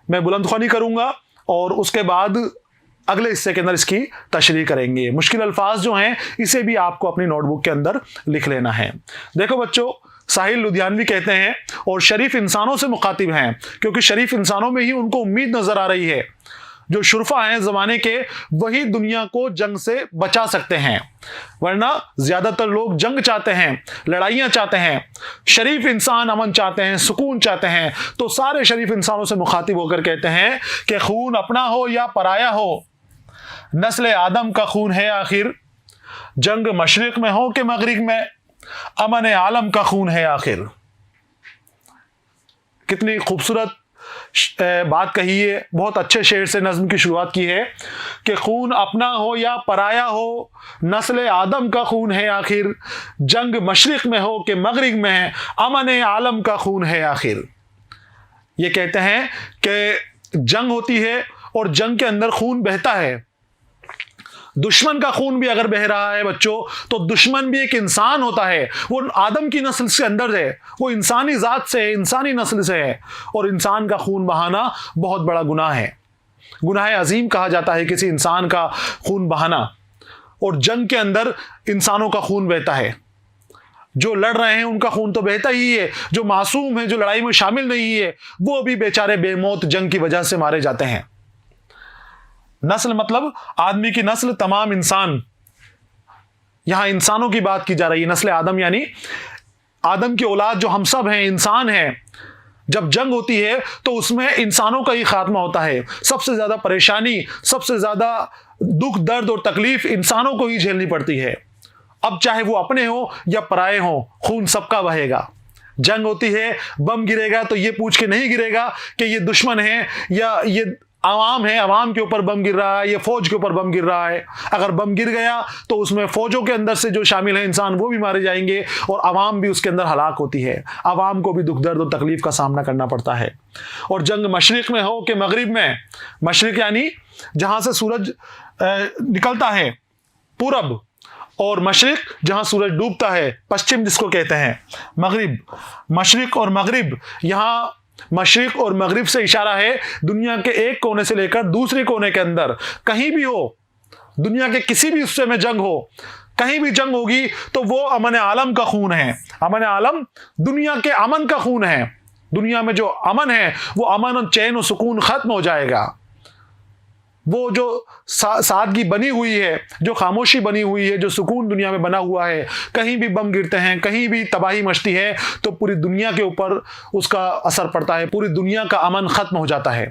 मैं बुलंदख्वानी करूंगा और उसके बाद अगले हिस्से के अंदर इसकी तशरीह करेंगे। मुश्किल अल्फाज जो हैं इसे भी आपको अपनी नोटबुक के अंदर लिख लेना है। देखो बच्चों, साहिल लुधियानवी कहते हैं और शरीफ इंसानों से मुखातिब हैं, क्योंकि शरीफ इंसानों में ही उनको उम्मीद नजर आ रही है। जो शुरफा हैं ज़माने के, वही दुनिया को जंग से बचा सकते हैं, वरना ज़्यादातर लोग जंग चाहते हैं, लड़ाइयाँ चाहते हैं। शरीफ इंसान अमन चाहते हैं, सुकून चाहते हैं। तो सारे शरीफ इंसानों से मुखातिब होकर कहते हैं कि खून अपना हो या पराया हो, नस्ल आदम का खून है आखिर। जंग मशरिक में हो कि मगरिब में, अमन आलम का खून है आखिर। कितनी खूबसूरत बात कही है। बहुत अच्छे शेर से नज्म की शुरुआत की है कि खून अपना हो या पराया हो, नस्ल आदम का खून है आखिर। जंग मशरिक में हो कि मगरिब में, अमन आलम का खून है आखिर। ये कहते हैं कि जंग होती है और जंग के अंदर खून बहता है। दुश्मन का खून भी अगर बह रहा है बच्चों, तो दुश्मन भी एक इंसान होता है। वो आदम की नस्ल से अंदर है, वो इंसानी ज़ात से है, इंसानी नस्ल से है। और इंसान का खून बहाना बहुत बड़ा गुनाह है, गुनाह अजीम कहा जाता है किसी इंसान का खून बहाना। और जंग के अंदर इंसानों का खून बहता है। जो लड़ रहे हैं उनका खून तो बहता ही है, जो मासूम है, जो लड़ाई में शामिल नहीं है, वो भी बेचारे बेमौत जंग की वजह से मारे जाते हैं। नस्ल मतलब आदमी की नस्ल, तमाम इंसान। यहां इंसानों की बात की जा रही है। नस्ल आदम यानी आदम की औलाद जो हम सब हैं, इंसान हैं। जब जंग होती है तो उसमें इंसानों का ही खात्मा होता है। सबसे ज्यादा परेशानी, सबसे ज्यादा दुख, दर्द और तकलीफ इंसानों को ही झेलनी पड़ती है। अब चाहे वो अपने हो या पराए हो, खून सबका बहेगा। जंग होती है, बम गिरेगा तो ये पूछ के नहीं गिरेगा कि ये दुश्मन है या ये आवाम है, आवाम के ऊपर बम गिर रहा है, ये फौज के ऊपर बम गिर रहा है। अगर बम गिर गया तो उसमें फौजों के अंदर से जो शामिल है इंसान, वो भी मारे जाएंगे और आवाम भी उसके अंदर हलाक होती है। आवाम को भी दुख, दर्द और तकलीफ का सामना करना पड़ता है। और जंग मशरिक में हो कि मगरिब में, मशरिक यानी जहां से सूरज निकलता है पूरब, और मशरिक जहां सूरज डूबता है पश्चिम, जिसको कहते हैं मगरिब। मशरिक और मगरिब, यहां मशरिक और मगरिब से इशारा है दुनिया के एक कोने से लेकर दूसरे कोने के अंदर, कहीं भी हो, दुनिया के किसी भी हिस्से में जंग हो, कहीं भी जंग होगी तो वो अमन आलम का खून है। अमन आलम दुनिया के अमन का खून है। दुनिया में जो अमन है वो अमन और चैन और सुकून खत्म हो जाएगा। वो जो सादगी बनी हुई है, जो खामोशी बनी हुई है, जो सुकून दुनिया में बना हुआ है, कहीं भी बम गिरते हैं, कहीं भी तबाही मचती है तो पूरी दुनिया के ऊपर उसका असर पड़ता है। पूरी दुनिया का अमन ख़त्म हो जाता है,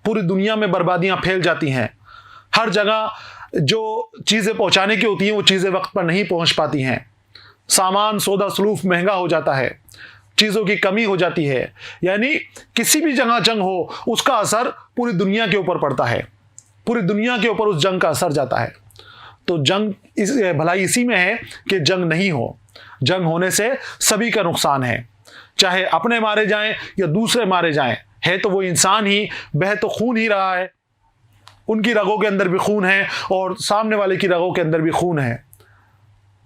पूरी दुनिया में बर्बादियां फैल जाती हैं। हर जगह जो चीज़ें पहुंचाने की होती हैं वो चीज़ें वक्त पर नहीं पहुंच पाती हैं। सामान, सौदा सलूफ महंगा हो जाता है, चीज़ों की कमी हो जाती है। यानी किसी भी जगह जंग हो, उसका असर पूरी दुनिया के ऊपर पड़ता है, पूरी दुनिया के ऊपर उस जंग का असर जाता है। तो जंग भलाई इसी में है कि जंग नहीं हो। जंग होने से सभी का नुकसान है, चाहे अपने मारे जाएं या दूसरे मारे जाएं। है तो वो इंसान ही, बह तो खून ही रहा है। उनकी रगों के अंदर भी खून है और सामने वाले की रगों के अंदर भी खून है।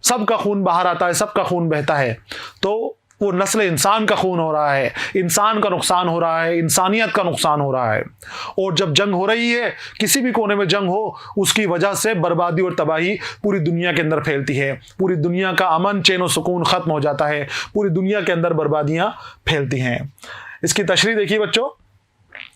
सबका खून बाहर आता है, सबका खून बहता है। तो वो नस्ल इंसान का खून हो रहा है, इंसान का नुकसान हो रहा है, इंसानियत का नुकसान हो रहा है। और जब जंग हो रही है, किसी भी कोने में जंग हो, उसकी वजह से बर्बादी और तबाही पूरी दुनिया के अंदर फैलती है। पूरी दुनिया का अमन, चैन और सुकून खत्म हो जाता है। पूरी दुनिया के अंदर बर्बादियां फैलती हैं। इसकी तशरीह देखिए बच्चों,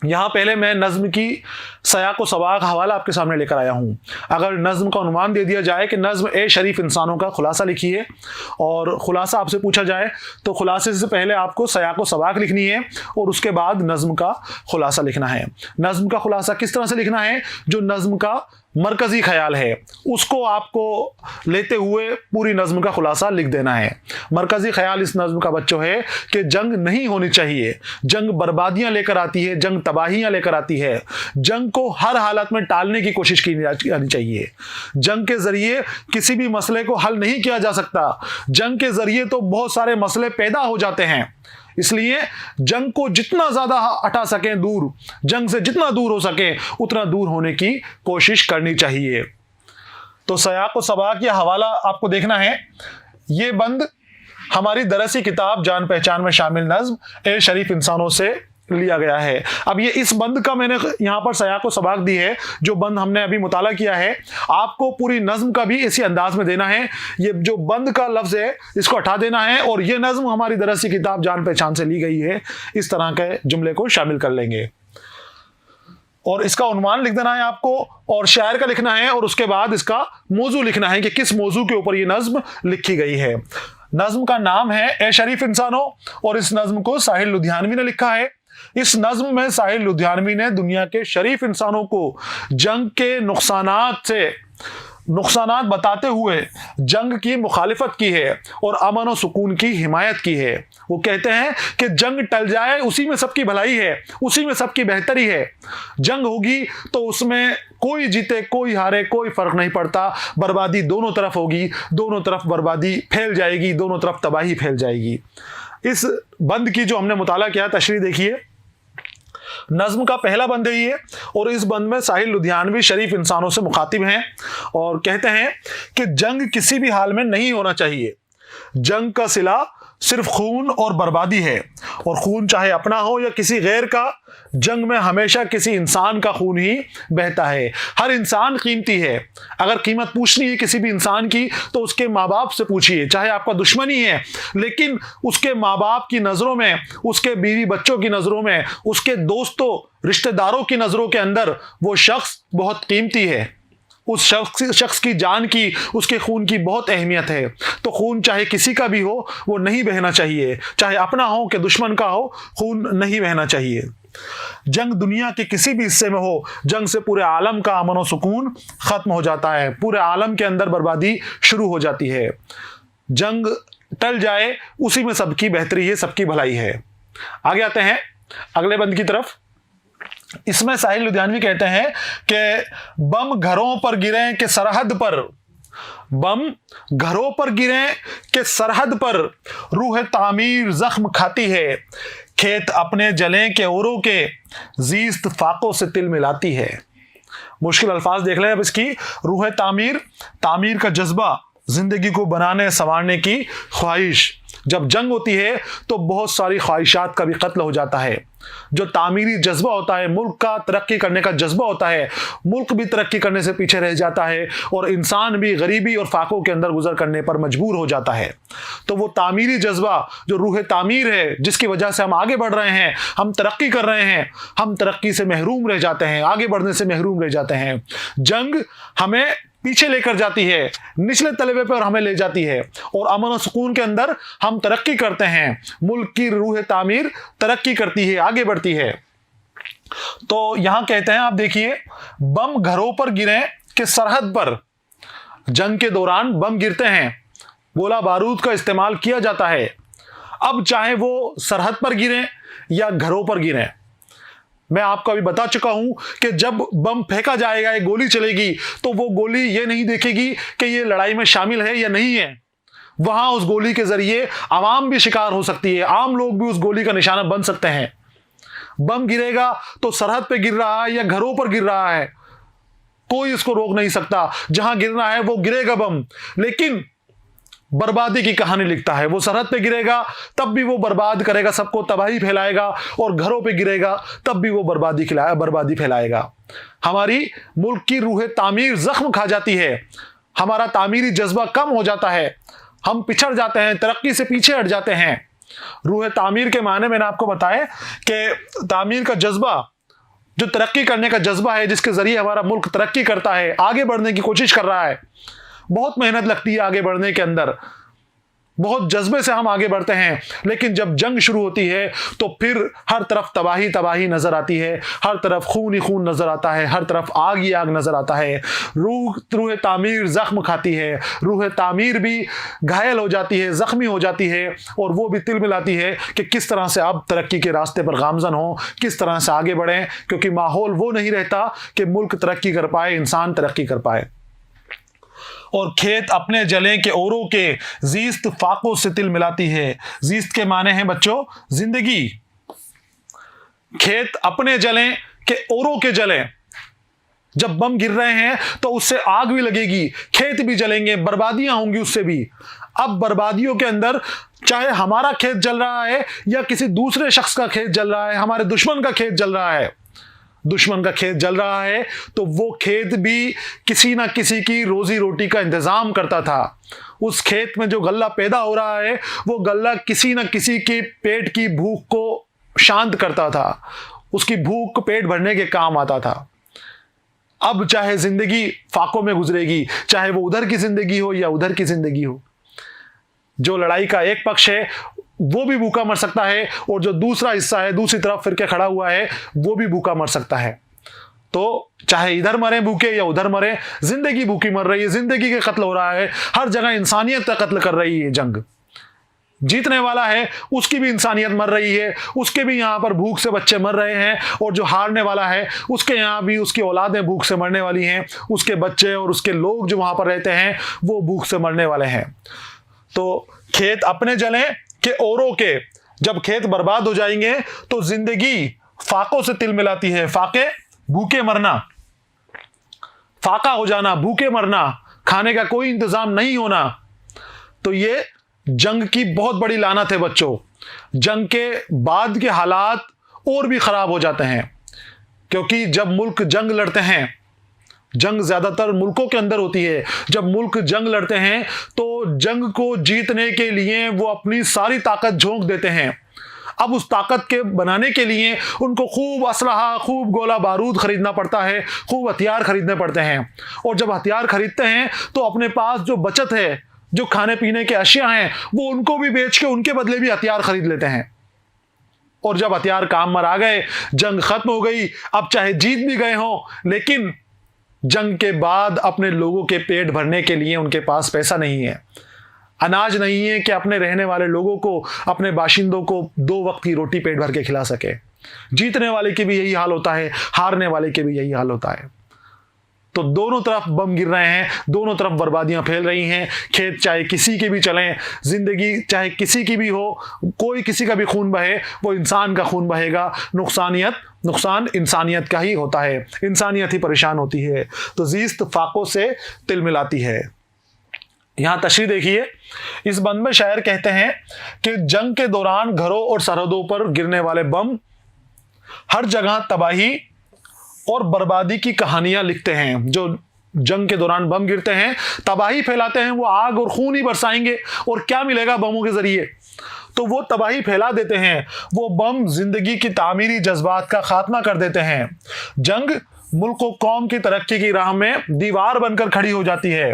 यहाँ पहले मैं नज्म की सयाक व सवाक हवाला आपके सामने लेकर आया हूँ। अगर नज्म का अनुमान दे दिया जाए कि नज्म ए शरीफ इंसानों का खुलासा लिखिए, और खुलासा आपसे पूछा जाए तो खुलासे से पहले आपको सयाक व सवाक लिखनी है और उसके बाद नज्म का खुलासा लिखना है। नज्म का खुलासा किस तरह से लिखना है? जो नज्म का मरकजी ख्याल है उसको आपको लेते हुए पूरी नज्म का खुलासा लिख देना है। मरकजी ख्याल इस नज्म का बच्चों है कि जंग नहीं होनी चाहिए। जंग बर्बादियां लेकर आती है, जंग तबाहियां लेकर आती है। जंग को हर हालत में टालने की कोशिश की जानी चाहिए। जंग के जरिए किसी भी मसले को हल नहीं किया जा सकता। जंग के जरिए तो बहुत सारे मसले पैदा हो जाते हैं। इसलिए जंग को जितना ज्यादा हटा सकें दूर, जंग से जितना दूर हो सके उतना दूर होने की कोशिश करनी चाहिए। तो सयाक व सबाक या हवाला आपको देखना है। ये बंद हमारी दरसी किताब जान पहचान में शामिल नज्म ए शरीफ इंसानों से लिया गया है। अब ये इस बंद का मैंने यहाँ पर सयाको सबाक दी है, जो बंद हमने अभी मुताला किया है, आपको पूरी नज्म का भी इसी अंदाज में देना है। ये जो बंद का लफ्ज है इसको हटा देना है, और ये नज्म हमारी दरसी किताब जान पहचान से ली गई है, इस तरह के जुमले को शामिल कर लेंगे। और इसका उन्वान लिख देना है आपको, और शायर का लिखना है, और उसके बाद इसका मौजू लिखना है कि किस मौजू के ऊपर ये नज्म लिखी गई है। नज्म का नाम है ए शरीफ इंसानों, और इस नज्म को साहिल लुधियानवी ने लिखा है। इस नज्म में साहिल लुधियानवी ने दुनिया के शरीफ इंसानों को जंग के नुकसानात बताते हुए जंग की मुखालिफत की है और अमन और सुकून की हिमायत की है। वो कहते हैं कि जंग टल जाए उसी में सबकी भलाई है, उसी में सबकी बेहतरी है। जंग होगी तो उसमें कोई जीते कोई हारे कोई फर्क नहीं पड़ता, बर्बादी दोनों तरफ होगी, दोनों तरफ बर्बादी फैल जाएगी, दोनों तरफ तबाही फैल जाएगी। इस बंद की जो हमने मुताला किया, तशरीह देखिए। नज्म का पहला बंद है ये, और इस बंद में साहिल लुधियानवी शरीफ इंसानों से मुखातिब हैं और कहते हैं कि जंग किसी भी हाल में नहीं होना चाहिए। जंग का सिला सिर्फ खून और बर्बादी है, और खून चाहे अपना हो या किसी गैर का, जंग में हमेशा किसी इंसान का खून ही बहता है। हर इंसान कीमती है। अगर कीमत पूछनी है किसी भी इंसान की तो उसके माँ बाप से पूछिए, चाहे आपका दुश्मन ही है, लेकिन उसके माँ बाप की नज़रों में, उसके बीवी बच्चों की नज़रों में, उसके दोस्तों रिश्तेदारों की नज़रों के अंदर वो शख्स बहुत कीमती है। उस शख्स की जान की, उसके खून की बहुत अहमियत है। तो खून चाहे किसी का भी हो वो नहीं बहना चाहिए, चाहे अपना हो कि दुश्मन का हो, खून नहीं बहना चाहिए। जंग दुनिया के किसी भी हिस्से में हो, जंग से पूरे आलम का अमन और सुकून खत्म हो जाता है, पूरे आलम के अंदर बर्बादी शुरू हो जाती है। जंग टल जाए उसी में सबकी बेहतरी है, सबकी भलाई है। आगे आते हैं अगले बंद की तरफ। इसमें साहिल लुधियानवी कहते हैं कि बम घरों पर गिरे के सरहद पर, बम घरों पर गिरे के सरहद पर, रूह तामीर जख्म खाती है, खेत अपने जलें के औरों के, जीस्त फाकों से तिल मिलाती है। मुश्किल अल्फाज देख लें अब इसकी। रूह तामीर, तामीर का जज्बा, जिंदगी को बनाने संवारने की ख्वाहिश। जब जंग होती है तो बहुत सारी ख्वाहिशात का भी कत्ल हो जाता है। जो तामीरी जज्बा होता है, मुल्क का तरक्की करने का जज्बा होता है, मुल्क भी तरक्की करने से पीछे रह जाता है और इंसान भी गरीबी और फाकों के अंदर गुजर करने पर मजबूर हो जाता है। तो वो तामीरी जज्बा जो रूह तामीर है, जिसकी वजह से हम आगे बढ़ रहे हैं, हम तरक्की कर रहे हैं, हम तरक्की से महरूम रह जाते हैं, आगे बढ़ने से महरूम रह जाते हैं। जंग हमें पीछे लेकर जाती है, निचले तलबे पर हमें ले जाती है, और अमन और सुकून के अंदर हम तरक्की करते हैं। मुल्क की रूह तामीर तरक्की करती है, आगे बढ़ती है। तो यहां कहते हैं, आप देखिए, बम घरों पर गिरे कि सरहद पर। जंग के दौरान बम गिरते हैं, गोला बारूद का इस्तेमाल किया जाता है। अब चाहे वो सरहद पर गिरे या घरों पर गिरे, मैं आपको अभी बता चुका हूं कि जब बम फेंका जाएगा, एक गोली चलेगी, तो वो गोली ये नहीं देखेगी कि ये लड़ाई में शामिल है या नहीं है। वहां उस गोली के जरिए आवाम भी शिकार हो सकती है, आम लोग भी उस गोली का निशाना बन सकते हैं। बम गिरेगा तो सरहद पे गिर रहा है या घरों पर गिर रहा है, कोई इसको रोक नहीं सकता। जहां गिरना है वो गिरेगा बम, लेकिन बर्बादी की कहानी लिखता है। वो सरहद पे गिरेगा तब भी वो बर्बाद करेगा, सबको तबाही फैलाएगा, और घरों पे गिरेगा तब भी वो बर्बादी फैलाएगा। हमारी मुल्क की रूह तामीर जख्म खा जाती है, हमारा तामीरी जज्बा कम हो जाता है, हम पिछड़ जाते हैं, तरक्की से पीछे हट जाते हैं। रूह तामीर के माने मैंने आपको बताया कि तामीर का जज्बा, जो तरक्की करने का जज्बा है, जिसके जरिए हमारा मुल्क तरक्की करता है, आगे बढ़ने की कोशिश कर रहा है। बहुत मेहनत लगती है आगे बढ़ने के अंदर, बहुत जज्बे से हम आगे बढ़ते हैं, लेकिन जब जंग शुरू होती है तो फिर हर तरफ तबाही तबाही नजर आती है, हर तरफ खून ही खून नजर आता है, हर तरफ आग ही आग नजर आता है। रूह तामीर जख्म खाती है, रूह तामीर भी घायल हो जाती है, जख्मी हो जाती है, और वो भी तिल मिलाती है कि किस तरह से आप तरक्की के रास्ते पर गामजन हो, किस तरह से आगे बढ़ें, क्योंकि माहौल वो नहीं रहता कि मुल्क तरक्की कर पाए, इंसान तरक्की कर पाए। और खेत अपने जले के औरों के, जीस्त फाकों से तिल मिलाती है। जीस्त के माने हैं बच्चों जिंदगी। खेत अपने जले के औरों के जले। जब बम गिर रहे हैं तो उससे आग भी लगेगी, खेत भी जलेंगे, बर्बादियां होंगी उससे भी। अब बर्बादियों के अंदर चाहे हमारा खेत जल रहा है या किसी दूसरे शख्स का खेत जल रहा है, हमारे दुश्मन का खेत जल रहा है, दुश्मन का खेत जल रहा है, तो वो खेत भी किसी ना किसी की रोजी रोटी का इंतजाम करता था। उस खेत में जो गल्ला पैदा हो रहा है वो गल्ला किसी ना किसी के पेट की भूख को शांत करता था, उसकी भूख को पेट भरने के काम आता था। अब चाहे जिंदगी फाकों में गुजरेगी, चाहे वो उधर की जिंदगी हो या उधर की जिंदगी हो, जो लड़ाई का एक पक्ष है वो भी भूखा मर सकता है और जो दूसरा हिस्सा है, दूसरी तरफ फिर के खड़ा हुआ है, वो भी भूखा मर सकता है। तो चाहे इधर मरे भूखे या उधर मरे, जिंदगी भूखी मर रही है, जिंदगी के कत्ल हो रहा है, हर जगह इंसानियत का कत्ल कर रही है जंग। जीतने वाला है उसकी भी इंसानियत मर रही है, उसके भी यहां पर भूख से बच्चे मर रहे हैं, और जो हारने वाला है उसके यहां भी उसकी औलादें भूख से मरने वाली हैं, उसके बच्चे और उसके लोग जो वहां पर रहते हैं वो भूख से मरने वाले हैं। तो खेत अपने जलें कि औरों के, जब खेत बर्बाद हो जाएंगे तो जिंदगी फाकों से तिल मिलाती है। फाके भूखे मरना, फाका हो जाना, भूखे मरना, खाने का कोई इंतजाम नहीं होना, तो ये जंग की बहुत बड़ी लानत है बच्चों। जंग के बाद के हालात और भी खराब हो जाते हैं, क्योंकि जब मुल्क जंग लड़ते हैं, जंग ज्यादातर मुल्कों के अंदर होती है, जब मुल्क जंग लड़ते हैं तो जंग को जीतने के लिए वो अपनी सारी ताकत झोंक देते हैं। अब उस ताकत के बनाने के लिए उनको खूब असलहा, खूब गोला बारूद खरीदना पड़ता है, खूब हथियार खरीदने पड़ते हैं, और जब हथियार खरीदते हैं तो अपने पास जो बचत है, जो खाने पीने के अशिया हैं, वो उनको भी बेच के उनके बदले भी हथियार खरीद लेते हैं। और जब हथियार काम में आ गए, जंग खत्म हो गई, अब चाहे जीत भी गए हों, लेकिन जंग के बाद अपने लोगों के पेट भरने के लिए उनके पास पैसा नहीं है, अनाज नहीं है कि अपने रहने वाले लोगों को, अपने बाशिंदों को 2 वक्त की रोटी पेट भर के खिला सके। जीतने वाले के भी यही हाल होता है, हारने वाले के भी यही हाल होता है। तो दोनों तरफ बम गिर रहे हैं, दोनों तरफ बर्बादियां फैल रही हैं। खेत चाहे किसी के भी चलें, जिंदगी चाहे किसी की भी हो, कोई किसी का भी खून बहे वो इंसान का खून बहेगा। नुकसान इंसानियत का ही होता है, इंसानियत ही परेशान होती है। तो जीस्त फाकों से तिल मिलाती है। यहां तशरीह देखिए, इस बंद में शायर कहते हैं कि जंग के दौरान घरों और सरहदों पर गिरने वाले बम हर जगह तबाही और बर्बादी की कहानियां लिखते हैं। जो जंग के दौरान बम गिरते हैं, तबाही फैलाते हैं, वो आग और खून ही बरसाएंगे, और क्या मिलेगा बमों के जरिए? तो वो तबाही फैला देते हैं। वो बम जिंदगी की तामीरी जज्बात का खात्मा कर देते हैं। जंग मुल्क और कौम की तरक्की की राह में दीवार बनकर खड़ी हो जाती है।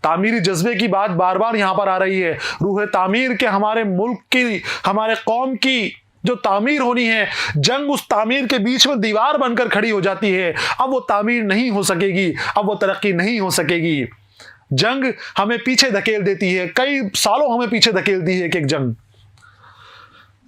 तामीरी जज्बे की बात बार बार यहां पर आ रही है। रूह तामीर के, हमारे मुल्क की, हमारे कौम की जो तामीर होनी है, जंग उस तामीर के बीच में दीवार बनकर खड़ी हो जाती है। अब वो तामीर नहीं हो सकेगी, अब वो तरक्की नहीं हो सकेगी। जंग हमें पीछे धकेल देती है, कई सालों हमें पीछे धकेलती है। एक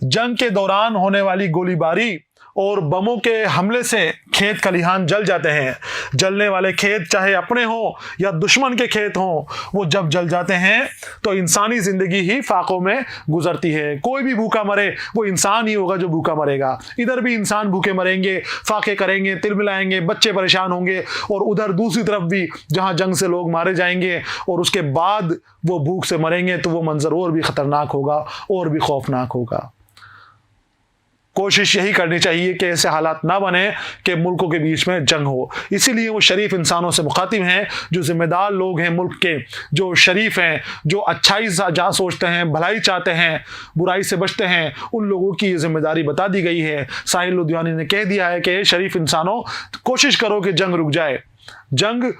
जंग के दौरान होने वाली गोलीबारी और बमों के हमले से खेत खलिहान जल जाते हैं। जलने वाले खेत चाहे अपने हो या दुश्मन के खेत हो, वो जब जल जाते हैं तो इंसानी जिंदगी ही फाकों में गुजरती है। कोई भी भूखा मरे वो इंसान ही होगा जो भूखा मरेगा। इधर भी इंसान भूखे मरेंगे, फाके करेंगे, तिल मिलाएंगे, बच्चे परेशान होंगे, और उधर दूसरी तरफ भी जहां जंग से लोग मारे जाएंगे और उसके बाद वो भूख से मरेंगे, तो वो मंजर और भी खतरनाक होगा, और भी खौफनाक होगा। कोशिश यही करनी चाहिए कि ऐसे हालात ना बने कि मुल्कों के बीच में जंग हो। इसीलिए वो शरीफ इंसानों से मुखातिब हैं, जो जिम्मेदार लोग हैं मुल्क के, जो शरीफ हैं, जो अच्छाई जहाँ सोचते हैं, भलाई चाहते हैं, बुराई से बचते हैं, उन लोगों की ये जिम्मेदारी बता दी गई है। साहिल लुधियानी ने कह दिया है कि शरीफ इंसानों, कोशिश करो कि जंग रुक जाए। जंग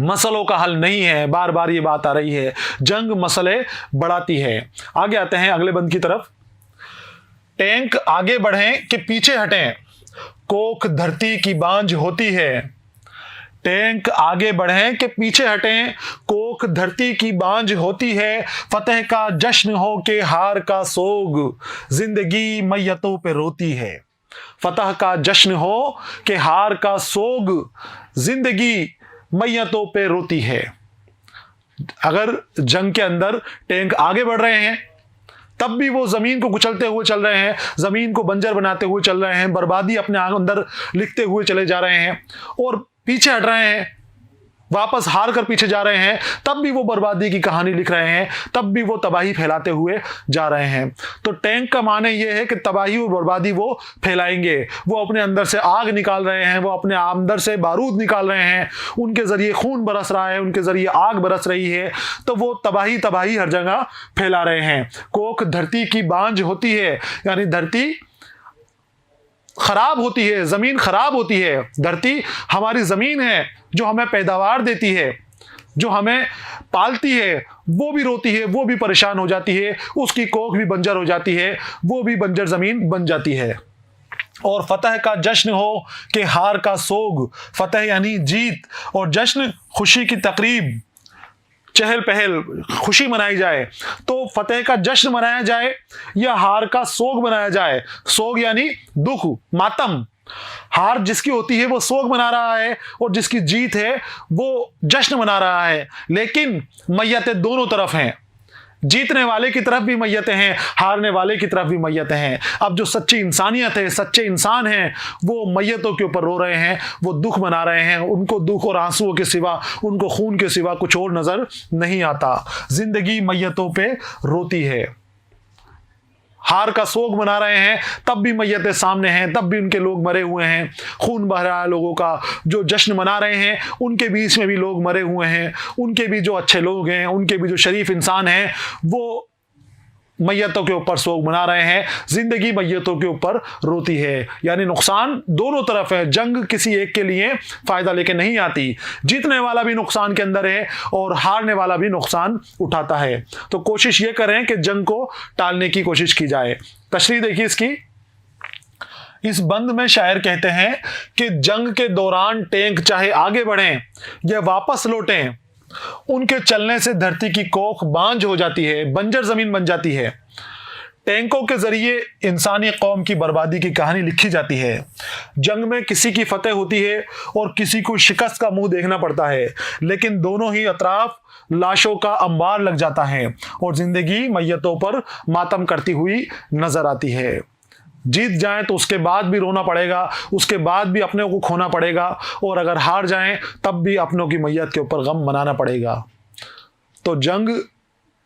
मसलों का हल नहीं है, बार बार ये बात आ रही है। जंग मसले बढ़ाती है। आगे आते हैं अगले बंद की तरफ। टैंक आगे बढ़ें कि पीछे हटें, कोख धरती की बांझ होती है। टैंक आगे बढ़ें कि पीछे हटें, कोख धरती की बांझ होती है। फतेह का जश्न हो के हार का सोग, जिंदगी मैयतों पे रोती है। फतह का जश्न हो कि हार का सोग, जिंदगी मैयतों पे रोती है। अगर जंग के अंदर टैंक आगे बढ़ रहे हैं, तब भी वो जमीन को कुचलते हुए चल रहे हैं, जमीन को बंजर बनाते हुए चल रहे हैं, बर्बादी अपने अंदर लिखते हुए चले जा रहे हैं, और पीछे हट रहे हैं वापस हार कर पीछे जा रहे हैं, तब भी वो बर्बादी की कहानी लिख रहे हैं, तब भी वो तबाही फैलाते हुए जा रहे हैं। तो टैंक का माने ये है कि तबाही और बर्बादी वो फैलाएंगे। वो अपने अंदर से आग निकाल रहे हैं, वो अपने अंदर से बारूद निकाल रहे हैं, उनके जरिए खून बरस रहा है, उनके जरिए आग बरस रही है। तो वो तबाही तबाही हर जगह फैला रहे हैं। कोख धरती की बांझ होती है, यानी धरती खराब होती है, जमीन खराब होती है। धरती हमारी जमीन है जो हमें पैदावार देती है, जो हमें पालती है, वो भी रोती है, वो भी परेशान हो जाती है, उसकी कोख भी बंजर हो जाती है, वो भी बंजर जमीन बन जाती है। और फतह का जश्न हो कि हार का सोग, फतह यानी जीत और जश्न खुशी की तकरीब, चहल पहल, खुशी मनाई जाए। तो फतेह का जश्न मनाया जाए या हार का सोग मनाया जाए। सोग यानी दुख, मातम। हार जिसकी होती है वो सोग मना रहा है और जिसकी जीत है वो जश्न मना रहा है। लेकिन मैयतें दोनों तरफ हैं, जीतने वाले की तरफ भी मैयतें हैं, हारने वाले की तरफ भी मैयतें हैं। अब जो सच्ची इंसानियत है, सच्चे इंसान हैं, वो मैयतों के ऊपर रो रहे हैं, वो दुख मना रहे हैं। उनको दुख और आंसुओं के सिवा, उनको खून के सिवा कुछ और नजर नहीं आता। जिंदगी मैयतों पे रोती है। हार का सोग मना रहे हैं, तब भी मैयतें सामने हैं, तब भी उनके लोग मरे हुए हैं, खून बह रहा है लोगों का। जो जश्न मना रहे हैं उनके बीच में भी लोग मरे हुए हैं, उनके भी जो अच्छे लोग हैं, उनके भी जो शरीफ इंसान हैं, वो मैयतों के ऊपर सोग मना रहे हैं। जिंदगी मैयतों के ऊपर रोती है, यानी नुकसान दोनों तरफ है। जंग किसी एक के लिए फायदा लेके नहीं आती। जीतने वाला भी नुकसान के अंदर है और हारने वाला भी नुकसान उठाता है। तो कोशिश ये करें कि जंग को टालने की कोशिश की जाए। तशरीह देखिए इसकी। इस बंद में शायर कहते हैं कि जंग के दौरान टैंक चाहे आगे बढ़ें या वापस लौटें, उनके चलने से धरती की कोख बांझ हो जाती है, बंजर जमीन बन जाती है। टैंकों के जरिए इंसानी कौम की बर्बादी की कहानी लिखी जाती है। जंग में किसी की फतेह होती है और किसी को शिकस्त का मुंह देखना पड़ता है, लेकिन दोनों ही अतराफ लाशों का अंबार लग जाता है और जिंदगी मैयतों पर मातम करती हुई नजर आती है। जीत जाएं तो उसके बाद भी रोना पड़ेगा, उसके बाद भी अपने को खोना पड़ेगा, और अगर हार जाएं तब भी अपनों की मैयत के ऊपर गम मनाना पड़ेगा। तो जंग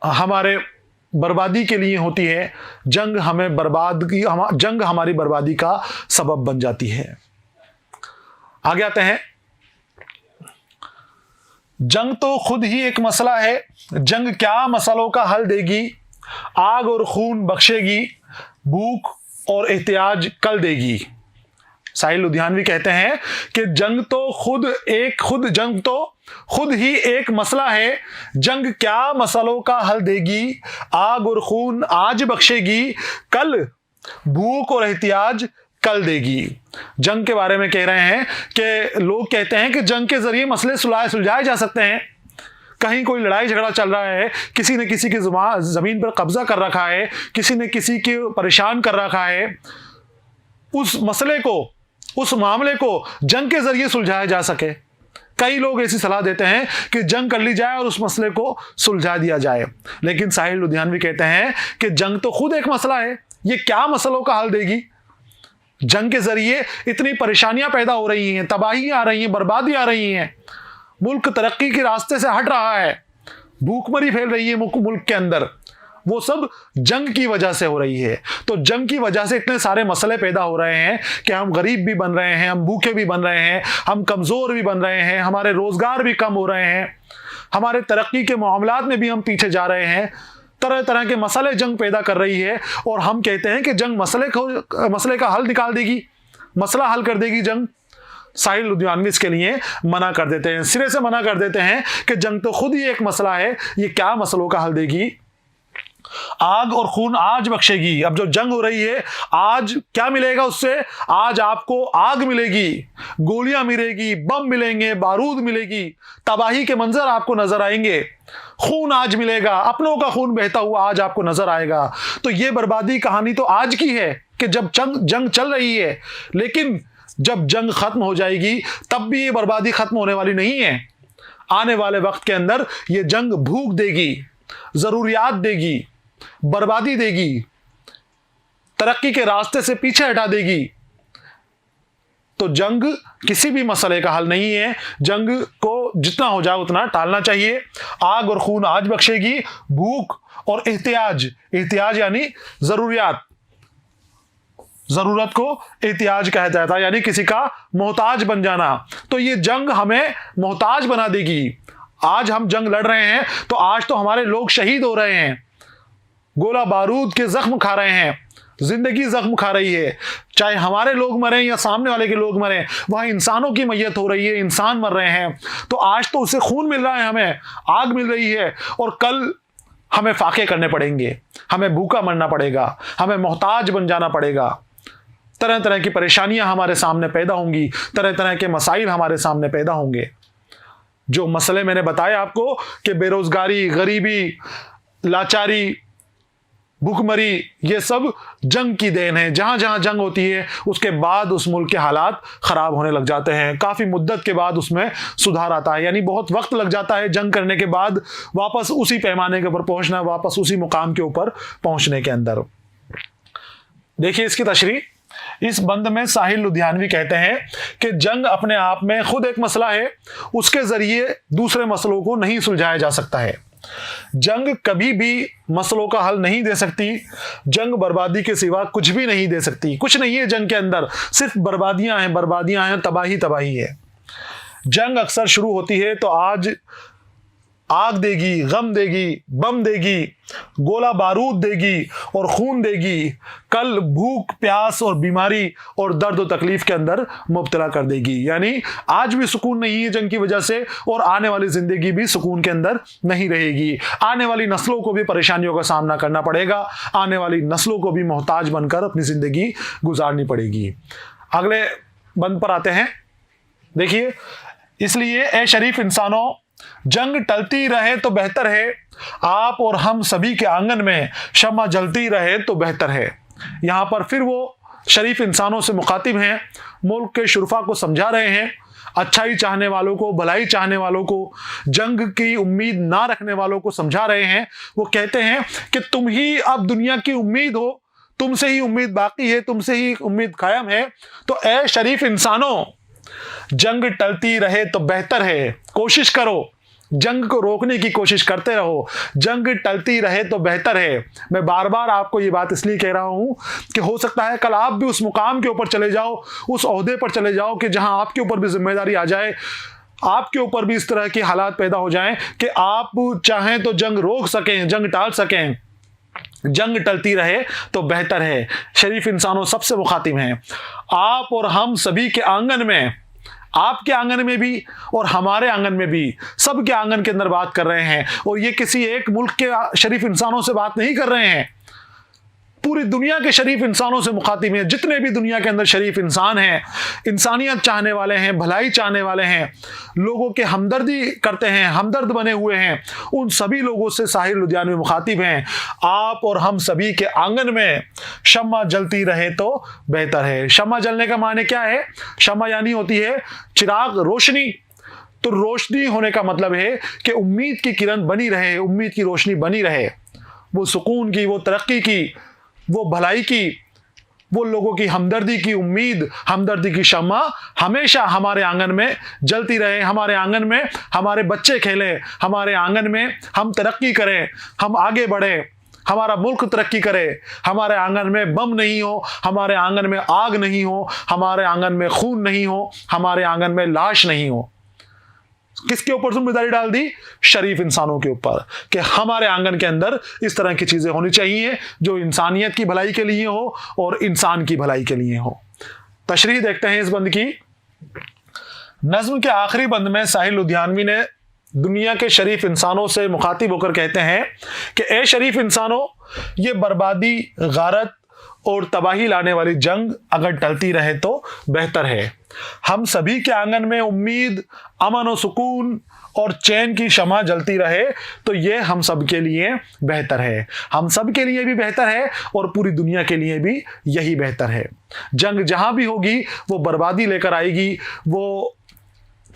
हमारे बर्बादी के लिए होती है। जंग हमें जंग हमारी बर्बादी का सबब बन जाती है। आगे आते हैं। जंग तो खुद ही एक मसला है, जंग क्या मसलों का हल देगी। आग और खून बख्शेगी, भूख और एहतियाज कल देगी। साहिल लुधियानवी कहते हैं कि जंग तो खुद ही एक मसला है, जंग क्या मसलों का हल देगी। आग और खून आज बख्शेगी, कल भूख और एहतियाज कल देगी। जंग के बारे में कह रहे हैं कि लोग कहते हैं कि जंग के जरिए मसले सुलझाए जा सकते हैं। कहीं कोई लड़ाई झगड़ा चल रहा है, किसी ने किसी की जमीन पर कब्जा कर रखा है, किसी ने किसी को परेशान कर रखा है, उस मसले को, उस मामले को जंग के जरिए सुलझाया जा सके। कई लोग ऐसी सलाह देते हैं कि जंग कर ली जाए और उस मसले को सुलझा दिया जाए। लेकिन साहिल लुधियानवी कहते हैं कि जंग तो खुद एक मसला है, ये क्या मसलों का हल देगी। जंग के जरिए इतनी परेशानियां पैदा हो रही हैं, तबाही आ रही हैं, बर्बादी आ रही हैं, मुल्क तरक्की के रास्ते से हट रहा है, भूखमरी फैल रही है मुल्क के अंदर। वो सब जंग की वजह से हो रही है। तो जंग की वजह से इतने सारे मसले पैदा हो रहे हैं कि हम गरीब भी बन रहे हैं, हम भूखे भी बन रहे हैं, हम कमज़ोर भी बन रहे हैं, हमारे रोज़गार भी कम हो रहे हैं, हमारे तरक्की के मामलात में भी हम पीछे जा रहे हैं। तरह तरह के मसले जंग पैदा कर रही है और हम कहते हैं कि जंग मसले का हल निकाल देगी, मसला हल कर देगी जंग। साहिल लुधियानवी इसके लिए मना कर देते हैं, सिरे से मना कर देते हैं कि जंग तो खुद ही एक मसला है, ये क्या मसलों का हल देगी। आग और खून आज बख्शेगी। अब जो जंग हो रही है, आज क्या मिलेगा उससे? आज आपको आग मिलेगी, गोलियां मिलेगी, बम मिलेंगे, बारूद मिलेगी, तबाही के मंजर आपको नजर आएंगे। खून आज मिलेगा, अपनों का खून बहता हुआ आज आपको नजर आएगा। तो ये बर्बादी कहानी तो आज की है कि जब जंग चल रही है, लेकिन जब जंग खत्म हो जाएगी तब भी ये बर्बादी खत्म होने वाली नहीं है। आने वाले वक्त के अंदर ये जंग भूख देगी, जरूरियात देगी, बर्बादी देगी, तरक्की के रास्ते से पीछे हटा देगी। तो तो जंग किसी भी मसले का हल नहीं है। जंग को जितना हो जाए उतना टालना चाहिए। आग और खून आज बख्शेगी, भूख और एहतियाज, एहतियाज यानी जरूरियात, जरूरत को एहतियाज कहा जाता है, यानी किसी का मोहताज बन जाना। तो ये जंग हमें मोहताज बना देगी। आज हम जंग लड़ रहे हैं तो आज तो हमारे लोग शहीद हो रहे हैं, गोला बारूद के जख्म खा रहे हैं, जिंदगी जख्म खा रही है। चाहे हमारे लोग मरे या सामने वाले के लोग मरे, वहां इंसानों की मैयत हो रही है, इंसान मर रहे हैं। तो आज तो उससे खून मिल रहा है, हमें आग मिल रही है, और कल हमें फाके करने पड़ेंगे, हमें भूखा मरना पड़ेगा, हमें मोहताज बन जाना पड़ेगा। तरह तरह की परेशानियां हमारे सामने पैदा होंगी, तरह तरह के मसाइल हमारे सामने पैदा होंगे। जो मसले मैंने बताए आपको कि बेरोजगारी, गरीबी, लाचारी, भूखमरी, ये सब जंग की देन है। जहां जहां जंग होती है उसके बाद उस मुल्क के हालात खराब होने लग जाते हैं। काफी मुद्दत के बाद उसमें सुधार आता है, यानी बहुत वक्त लग जाता है जंग करने के बाद वापस उसी पैमाने के ऊपर पहुंचना, वापस उसी मुकाम के ऊपर पहुंचने के अंदर। देखिए इसकी तशरीह इस बंद में साहिल लुधियानवी कहते हैं कि जंग अपने आप में खुद एक मसला है, उसके जरिए दूसरे मसलों को नहीं सुलझाया जा सकता है। जंग कभी भी मसलों का हल नहीं दे सकती। जंग बर्बादी के सिवा कुछ भी नहीं दे सकती। कुछ नहीं है जंग के अंदर, सिर्फ बर्बादियां हैं, बर्बादियां हैं, तबाही तबाही है। जंग अक्सर शुरू होती है तो आज आग देगी, गम देगी, बम देगी, गोला बारूद देगी और खून देगी। कल भूख, प्यास और बीमारी और दर्द और तकलीफ के अंदर मुब्तला कर देगी। यानी आज भी सुकून नहीं है जंग की वजह से, और आने वाली जिंदगी भी सुकून के अंदर नहीं रहेगी। आने वाली नस्लों को भी परेशानियों का सामना करना पड़ेगा, आने वाली नस्लों को भी मोहताज बनकर अपनी जिंदगी गुजारनी पड़ेगी। अगले बंद पर आते हैं। देखिए, इसलिए ए शरीफ इंसानों, जंग टलती रहे तो बेहतर है, आप और हम सभी के आंगन में शम्मा जलती रहे तो बेहतर है। यहां पर फिर वो शरीफ इंसानों से मुखातिब हैं, मुल्क के शुरफा को समझा रहे हैं, अच्छाई चाहने वालों को, भलाई चाहने वालों को, जंग की उम्मीद ना रखने वालों को समझा रहे हैं। वो कहते हैं कि तुम ही अब दुनिया की उम्मीद हो, तुमसे ही उम्मीद बाकी है, तुमसे ही उम्मीद कायम है। तो ए शरीफ इंसानों, जंग टलती रहे तो बेहतर है, कोशिश करो, जंग को रोकने की कोशिश करते रहो, जंग टलती रहे तो बेहतर है। मैं बार बार आपको ये बात इसलिए कह रहा हूं कि हो सकता है कल आप भी उस मुकाम के ऊपर चले जाओ, उस ओहदे पर चले जाओ कि जहां आपके ऊपर भी जिम्मेदारी आ जाए, आपके ऊपर भी इस तरह के हालात पैदा हो जाएं कि आप चाहें तो जंग रोक सकें, जंग टाल सकें। जंग टलती रहे तो बेहतर है। शरीफ इंसानों सबसे मुखातिब हैं, आप और हम सभी के आंगन में, आपके आंगन में भी और हमारे आंगन में भी, सबके आंगन के अंदर बात कर रहे हैं। और ये किसी एक मुल्क के शरीफ इंसानों से बात नहीं कर रहे हैं, पूरी दुनिया के शरीफ इंसानों से मुखातिब हैं। जितने भी दुनिया के अंदर शरीफ इंसान हैं, इंसानियत चाहने वाले हैं, भलाई चाहने वाले हैं, लोगों के हमदर्दी करते हैं, हमदर्द बने हुए हैं, उन सभी लोगों से साहिल लुधियानवी मुखातिब हैं। आप और हम सभी के आंगन में शम्मा जलती रहे तो बेहतर है। शम्मा जलने का माने क्या है? शम्मा यानी होती है चिराग, रोशनी। तो रोशनी होने का मतलब है कि उम्मीद की किरण बनी रहे, उम्मीद की रोशनी बनी रहे, वो सुकून की, वो तरक्की की, वो भलाई की, वो लोगों की हमदर्दी की उम्मीद, हमदर्दी की शम्मा हमेशा हमारे आंगन में जलती रहे। हमारे आंगन में हमारे बच्चे खेलें, हमारे आंगन में हम तरक्की करें, हम आगे बढ़े, हमारा मुल्क तरक्की करे। हमारे आंगन में बम नहीं हो, हमारे आंगन में आग नहीं हो, हमारे आंगन में खून नहीं हो, हमारे आंगन में लाश नहीं हो। किसके ऊपर जिम्मेदारी डाल दी? शरीफ इंसानों के ऊपर, कि हमारे आंगन के अंदर इस तरह की चीजें होनी चाहिए जो इंसानियत की भलाई के लिए हो और इंसान की भलाई के लिए हो। तशरीह देखते हैं इस बंद की। नज्म के आखिरी बंद में साहिल लुधियानवी ने दुनिया के शरीफ इंसानों से मुखातिब होकर कहते हैं कि ए शरीफ इंसानों, ये बर्बादी, गारत और तबाही लाने वाली जंग अगर टलती रहे तो बेहतर है। हम सभी के आंगन में उम्मीद, अमन और सुकून और चैन की शमा जलती रहे तो ये हम सब के लिए बेहतर है। हम सब के लिए भी बेहतर है और पूरी दुनिया के लिए भी यही बेहतर है। जंग जहां भी होगी वो बर्बादी लेकर आएगी, वो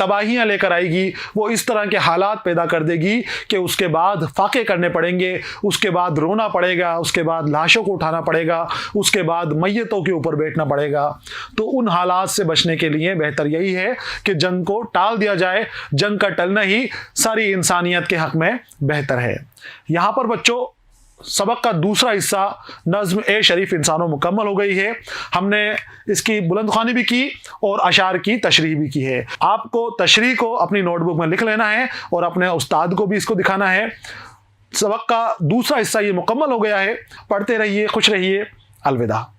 तबाहियाँ लेकर आएगी, वो इस तरह के हालात पैदा कर देगी कि उसके बाद फाके करने पड़ेंगे, उसके बाद रोना पड़ेगा, उसके बाद लाशों को उठाना पड़ेगा, उसके बाद मैयतों के ऊपर बैठना पड़ेगा। तो उन हालात से बचने के लिए बेहतर यही है कि जंग को टाल दिया जाए। जंग का टलना ही सारी इंसानियत के हक में बेहतर है। यहाँ पर बच्चों सबक का दूसरा हिस्सा नज़्म ए शरीफ इंसानों मुकम्मल हो गई है। हमने इसकी बुलंद ख़्वानी भी की और अशार की तशरीह भी की है। आपको तशरीह को अपनी नोटबुक में लिख लेना है और अपने उस्ताद को भी इसको दिखाना है। सबक का दूसरा हिस्सा ये मुकम्मल हो गया है। पढ़ते रहिए, खुश रहिए, अलविदा।